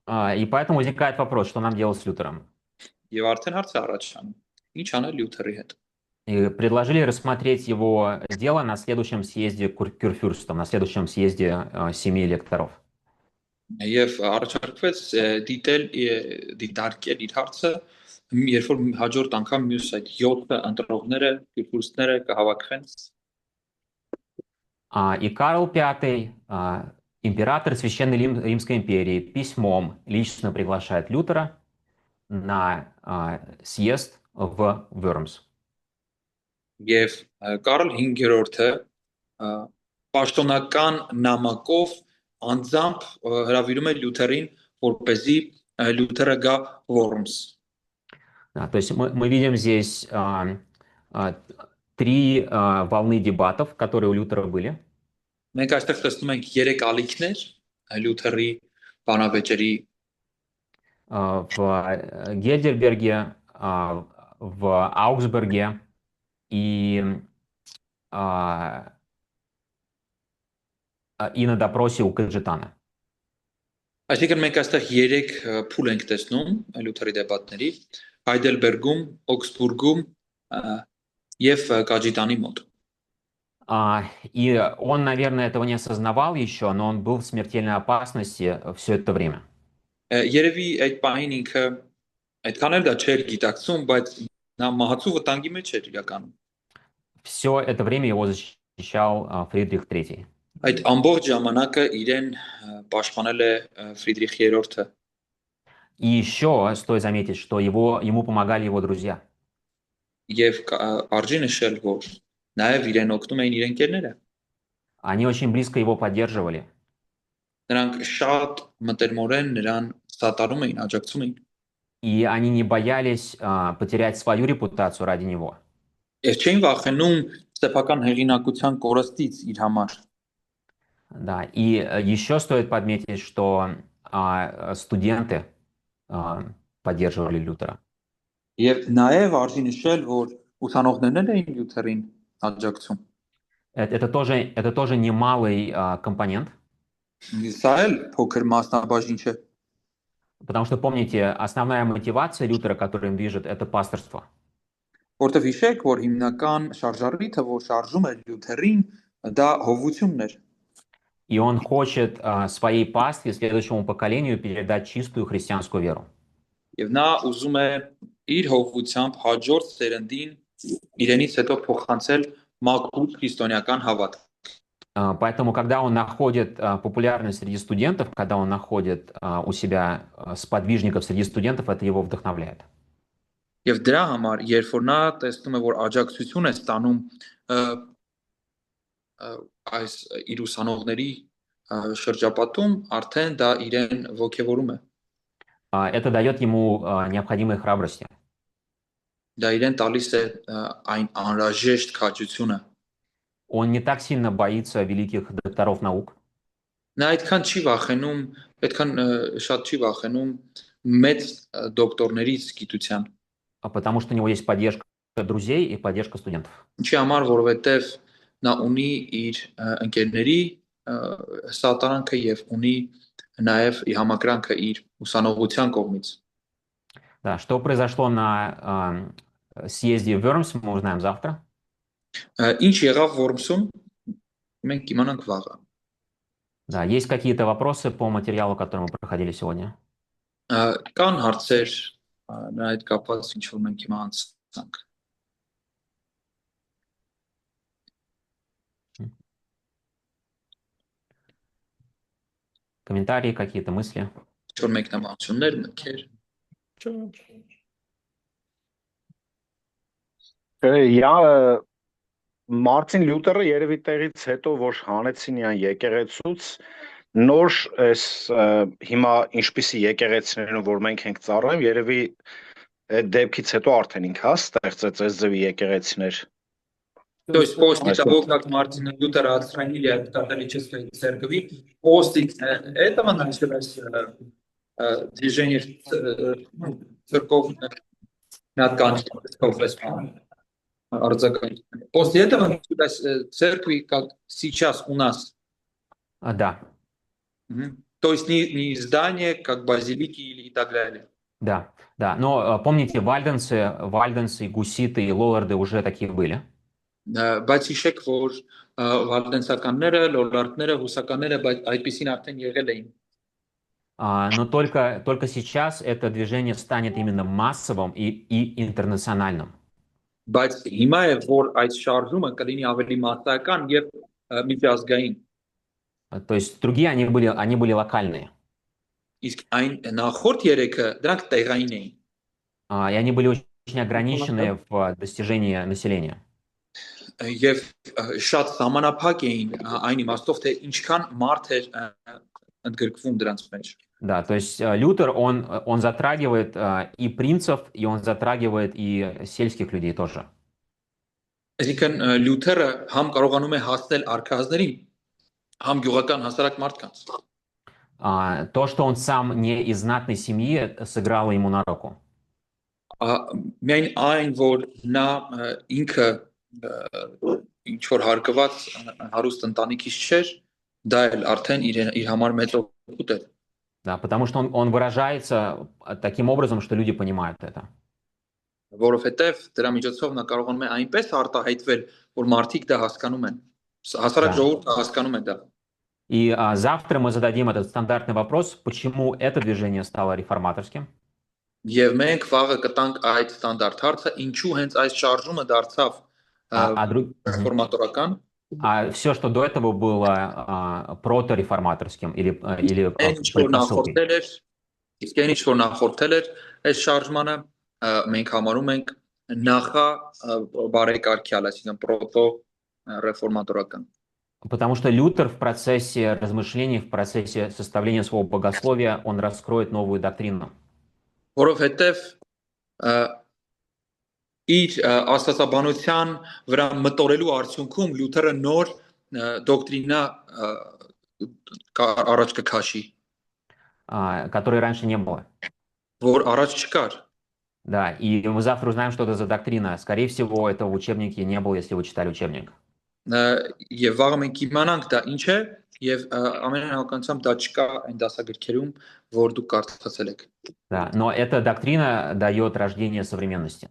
И поэтому возникает вопрос, что нам делать с Лютером? Եվ արդեն հարցը առաջանում։ Ինչ անել Լյութերի հետ։ И предложили рассмотреть его дело на следующем съезде Кюрфюрстов, на следующем съезде 7 электоров. Եվ առաջարկվեց դիտարկել իր հարցը, երբ որ հաջորդ անգամ մյուս այդ 7 ընտրողները, կուրսները կհավաքվեն։ И Карл V, император Священной Римской империи, письмом лично приглашает Лютера на съезд в Worms. Եվ Կարլ 5-րդը պաշտոնական նամակով անձամբ հրավիրում է Լյութերին, որպեսզի Լյութերը գա Worms. Да, то есть мы видим здесь 3 волны дебатов, которые у Лютера были. Մենք այստեղ տեսնում ենք 3 ալիքներ Լյութերի բանավեճերի в Гейдельберге, в Аугсбурге и на допросе у Каджетана. Այսինքն մենք այստեղ 3 փուլ ենք տեսնում Լյութերի դեպատների Հայդելբերգում, Օքսբուրգում եւ Կաջիտանի մոտ. И он, наверное, этого не осознавал еще, но он был в смертельной опасности все это время. Երևի այդ պահին ինքը այդքան էլ դա չէր գիտակցում, բայց նա մահացու վտանգի մեջ էր իրականում։ Все это время его защищал Фридрих III. Այդ ամբողջ ժամանակը իրեն պաշտպանել է Ֆրիդրիխ III-ը։ И еще стоит заметить, что ему помогали его друзья. Եվ արժի նշել, որ նաև իրեն օգնում էին իր ընկերները։ Они очень близко его поддерживали. Նրանք շատ մտերմորեն նրան սատարում էին, աջակցում էին։ И они не боялись потерять свою репутацию ради него. Եվ չէին վախենում սեփական հեղինակության կորստից իր համար։ Да, и еще стоит подметить, что студенты поддерживали Лютера. Եվ նաև արժի նշել, որ ուսանողներն էին Լյութերին աջակցում։ Это тоже немалый компонент. Սա էլ փոքր մասնաբաժին չէ։ Потому что, помните, основная мотивация Лютера, которая им движет, это пасторство. Որտեվ հիշեք, որ հիմնական շարժառիթը, որ շարժում էր Լյութերին, դա հովությունն էր։ И он хочет своей пастве, следующему поколению, передать чистую христианскую веру. Եվ նա ուզում է իր հովությամբ հաջորդ սերնդին իրենից հետո փոխանցել մաքուր քրիստոնեական հավատք։ Поэтому, когда он находит популярность среди студентов, когда он находит у себя сподвижников среди студентов, это его вдохновляет. Եվ դրա համար, երբ որ նա տեսնում է, որ աջակցություն է ստանում այս իր ուսանողների շրջապատում, արդեն դա իրեն ոգևորում է։ Это дает ему необходимые храбрости. Դա իրեն տալիս է այն անհրաժեշտ քաջությունը։ Он не так сильно боится великих докторов наук. Նա այդքան չի վախենում, այդքան շատ չի վախենում մեծ դոկտորներից գիտության։ Потому что у него есть поддержка друзей и поддержка студентов. Ինչի համար, որովհետև նա ունի իր ընկերների սատարանքը եւ ունի նաեւ իր համակրանքը իր ուսանողության կողմից։ Да, что произошло на съезде в Worms, мы узнаем завтра. Ինչ եղավ Worms-ում, մենք կիմանանք վաղը։ Да, есть какие-то вопросы по материалу, который мы проходили сегодня? Կան հարցեր նրա հետ կապված, ինչ որ մենք հիմա անցանք։ Комментарии, какие-то мысли? Ինչ որ մեկնաբանություններ, մտքեր։ Ja, Մարտին Լյութերը երևի տեղից հետո որ հանեցին իրան եկեղեցուց նոր հիմա ինչպիսի եկեղեցիներն որ մենք ենք ծառայում երևի այդ դեպքից հետո արդեն ինքը հա ստեղծեց այս ձևի եկեղեցիներ։ То есть после того, как Мартин Лютера отстранили от католической церкви, после этого началось движение церковных После этого началась церкви, как сейчас у нас. Да, То есть не здания, как базилики или и так далее. да. Но помните, вальденцы, гуситы и лолларды уже такие были. Բայց հիշեք, որ վալդենսականները, լոլարդները, հուսականները այդպեսին արդեն եղել էին։ Но только сейчас это движение станет именно массовым и интернациональным. Բայց հիմա է, որ այդ շարժումը կլինի ավելի մասսայական եւ միջազգային։ То есть другие они были локальные. Իսկ այն նախորդ երեքը դրանք տեղային էին։ И они были очень ограничены в достижении населения. Եվ շատ սահմանափակ էին այն իմաստով, թե ինչքան մարդ էր ընդգրկվում դրանց մեջ։ Да, то есть Лютер, он затрагивает и принцев, и он затрагивает и сельских людей тоже. Այսինքն Լյութերը համ կարողանում է հասնել արքայազներին, համ գյուղական հասարակ մարդկանց։ То, что он сам не из знатной семьи, сыграло ему на руку. Միայն այն, որ նա ինքը ինչ որ հարկված հարուստ ընտանիքից չէր, դա էլ արդեն իր համար մեծ օգուտ է։ Да, потому что он выражается таким образом, что люди понимают это. Որովհետև դրա միջոցով նա կարողանում է այնպես արտահայտվել, որ մարդիկ դա հասկանում են։ Հասարակ ժողովուրդը հասկանում է դա։ И завтра мы зададим этот стандартный вопрос, почему это движение стало реформаторским. Եվ մենք վաղը կտանք այդ ստանդարտ հարցը, ինչու հենց այս շարժումը դարձավ ռեֆորմատորական։ А все, что до этого было протореформаторским или предпосылкой. Իսկ այն ինչ որ նախորդել էր այս շարժմանը, մենք համարում ենք նախա բարեկարգյալ, այսինքն պրոտո ռեֆորմատորական։ Потому что Лютер в процессе размышлений, в процессе составления своего богословия, он раскроет новую доктрину. Որովհետև իր աստվածաբանության վրա մտորելու արդյունքում Լյութերը նոր դոկտրինա առաջ կքաշի, которой раньше не было. որ առաջ չկար։ Да, и мы завтра узнаем, что это за доктрина. Скорее всего, этого в учебнике не было, если вы читали учебник. Եվ վաղը մենք իմանանք դա ինչ է, եւ ամեն հավանականությամբ դա չկա այն դասագրքերում, որ դուք կարդացել եք։ Да, но эта доктрина дает рождение современности.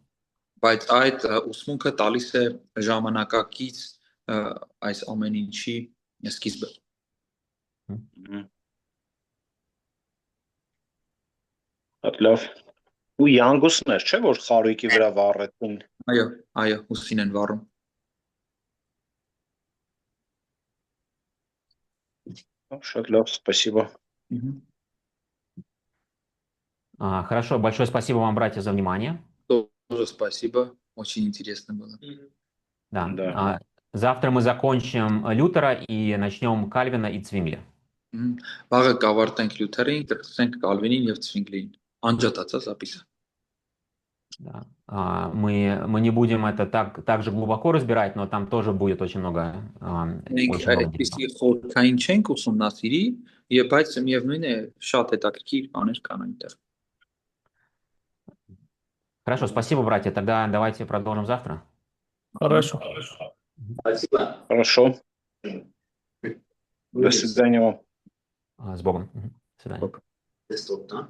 Բայց այդ ուսմունքը տալիս է ժամանակակից այս ամեն ինչի սկիզբը։ Հատ լավ։ Ու Յանգուսներ, չէ՞ որ խարույկի վրա վառեցին։ Այո, ուսին են վառում։ Շատ լավ, спасибо. Хорошо, большое спасибо вам, братья, за внимание. Тоже спасибо, очень интересно было. Да. Завтра мы закончим Лютера и начнем Кальвина и Цвингли. Վաղը կավարտենք Լյութերին, կրկնենք Կալվինին եւ Ցվինգլին։ Անջատածա записа. Да. Мы не будем это так же глубоко разбирать, но там тоже будет очень много. Այսպեսի խորքային չենք ուսումնասիրի, եւ բայց միևնույն է շատ հետաքրքիր բաներ կան այնտեղ։ Хорошо, спасибо, братья. Тогда давайте продолжим завтра. Хорошо. Спасибо. Хорошо. До свидания. С Богом. До свидания. До свидания.